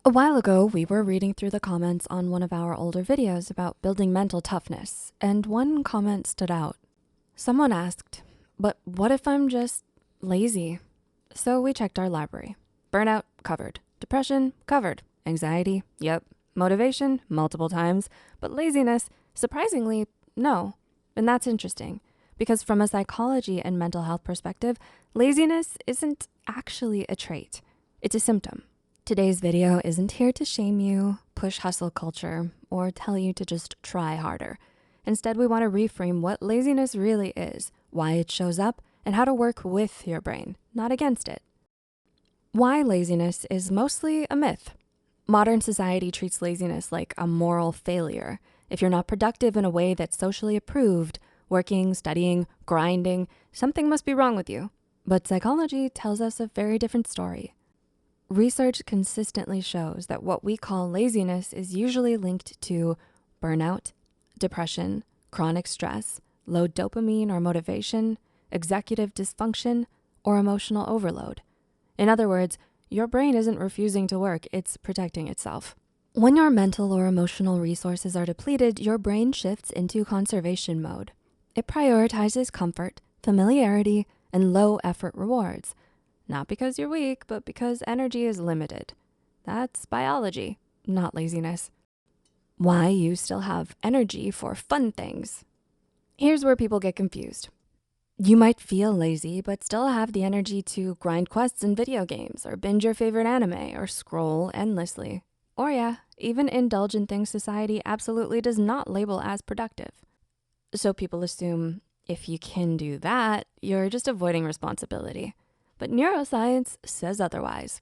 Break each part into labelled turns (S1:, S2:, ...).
S1: A while ago, we were reading through the comments on one of our older videos about building mental toughness, and one comment stood out. Someone asked, but what if I'm just lazy? So we checked our library. Burnout, covered. Depression, covered. Anxiety, yep. Motivation, multiple times. But laziness, surprisingly, no. And that's interesting, because from a psychology and mental health perspective, laziness isn't actually a trait. It's a symptom. Today's video isn't here to shame you, push hustle culture, or tell you to just try harder. Instead, we want to reframe what laziness really is, why it shows up, and how to work with your brain, not against it. Why laziness is mostly a myth. Modern society treats laziness like a moral failure. If you're not productive in a way that's socially approved, working, studying, grinding, something must be wrong with you. But psychology tells us a very different story. Research consistently shows that what we call laziness is usually linked to burnout, depression, chronic stress, low dopamine or motivation, executive dysfunction, or emotional overload. In other words, your brain isn't refusing to work, it's protecting itself. When your mental or emotional resources are depleted, your brain shifts into conservation mode. It prioritizes comfort, familiarity, and low effort rewards. Not because you're weak, but because energy is limited. That's biology, not laziness. Why you still have energy for fun things. Here's where people get confused. You might feel lazy, but still have the energy to grind quests in video games, or binge your favorite anime, or scroll endlessly. Or yeah, even indulge in things society absolutely does not label as productive. So people assume if you can do that, you're just avoiding responsibility. But neuroscience says otherwise.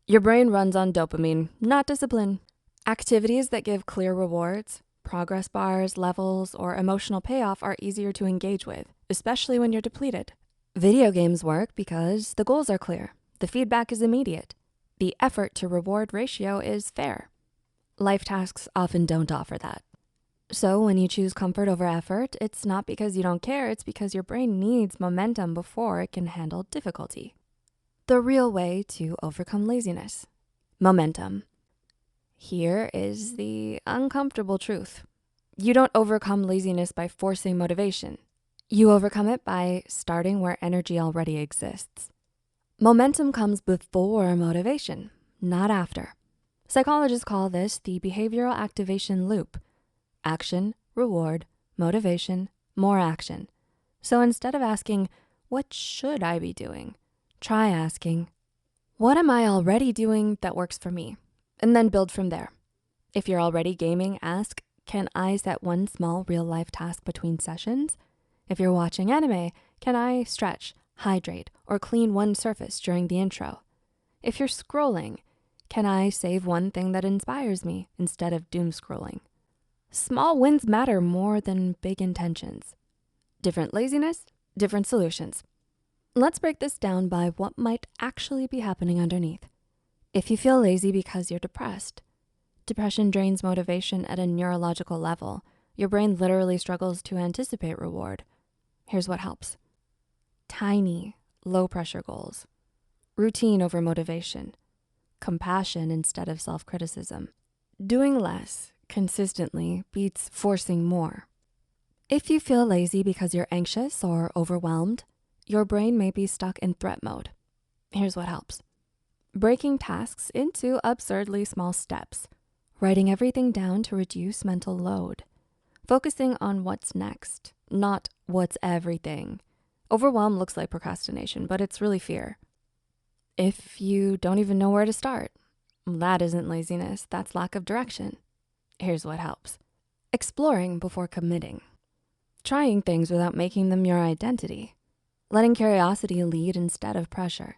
S1: Your brain runs on dopamine, not discipline. Activities that give clear rewards, progress bars, levels, or emotional payoff are easier to engage with, especially when you're depleted. Video games work because the goals are clear, the feedback is immediate, the effort to reward ratio is fair. Life tasks often don't offer that. So when you choose comfort over effort, it's not because you don't care, it's because your brain needs momentum before it can handle difficulty. The real way to overcome laziness. Momentum. Here is the uncomfortable truth. You don't overcome laziness by forcing motivation. You overcome it by starting where energy already exists. Momentum comes before motivation, not after. Psychologists call this the behavioral activation loop. Action, reward, motivation, more action. So instead of asking, what should I be doing? Try asking, what am I already doing that works for me? And then build from there. If you're already gaming, ask, can I set one small real-life task between sessions? If you're watching anime, can I stretch, hydrate, or clean one surface during the intro? If you're scrolling, can I save one thing that inspires me instead of doom scrolling? Small wins matter more than big intentions. Different laziness, different solutions. Let's break this down by what might actually be happening underneath. If you feel lazy because you're depressed, depression drains motivation at a neurological level. Your brain literally struggles to anticipate reward. Here's what helps. Tiny, low-pressure goals. Routine over motivation. Compassion instead of self-criticism. Doing less consistently beats forcing more. If you feel lazy because you're anxious or overwhelmed, your brain may be stuck in threat mode. Here's what helps. Breaking tasks into absurdly small steps. Writing everything down to reduce mental load. Focusing on what's next, not what's everything. Overwhelm looks like procrastination, but it's really fear. If you don't even know where to start, that isn't laziness, that's lack of direction. Here's what helps. Exploring before committing. Trying things without making them your identity. Letting curiosity lead instead of pressure.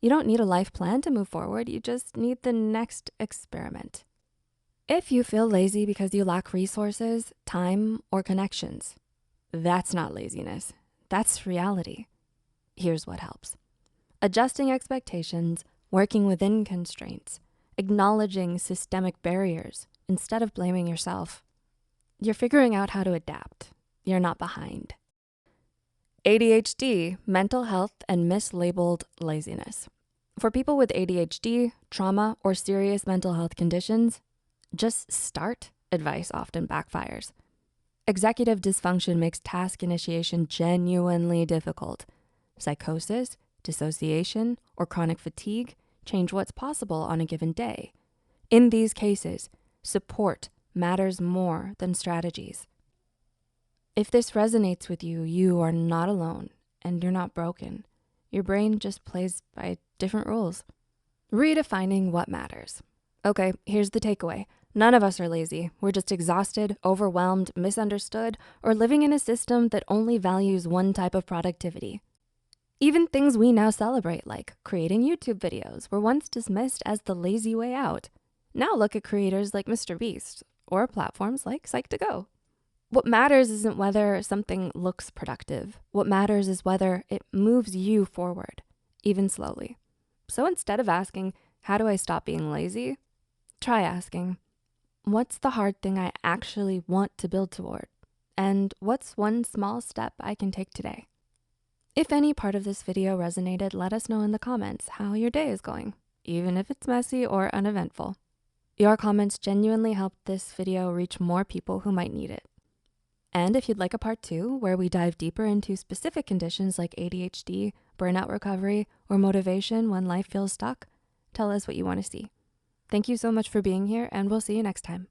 S1: You don't need a life plan to move forward, you just need the next experiment. If you feel lazy because you lack resources, time, or connections, that's not laziness, that's reality. Here's what helps. Adjusting expectations, working within constraints, acknowledging systemic barriers instead of blaming yourself. You're figuring out how to adapt. You're not behind. ADHD, mental health, and mislabeled laziness. For people with ADHD, trauma, or serious mental health conditions, just start advice often backfires. Executive dysfunction makes task initiation genuinely difficult. Psychosis, dissociation, or chronic fatigue change what's possible on a given day. In these cases, support matters more than strategies. If this resonates with you, you are not alone and you're not broken. Your brain just plays by different rules. Redefining what matters. Okay, here's the takeaway. None of us are lazy. We're just exhausted, overwhelmed, misunderstood, or living in a system that only values one type of productivity. Even things we now celebrate, like creating YouTube videos, were once dismissed as the lazy way out. Now look at creators like Mr. Beast or platforms like Psych2Go. What matters isn't whether something looks productive. What matters is whether it moves you forward, even slowly. So instead of asking, how do I stop being lazy? Try asking, what's the hard thing I actually want to build toward? And what's one small step I can take today? If any part of this video resonated, let us know in the comments how your day is going, even if it's messy or uneventful. Your comments genuinely help this video reach more people who might need it. And if you'd like a part 2, where we dive deeper into specific conditions like ADHD, burnout recovery, or motivation when life feels stuck, tell us what you want to see. Thank you so much for being here, and we'll see you next time.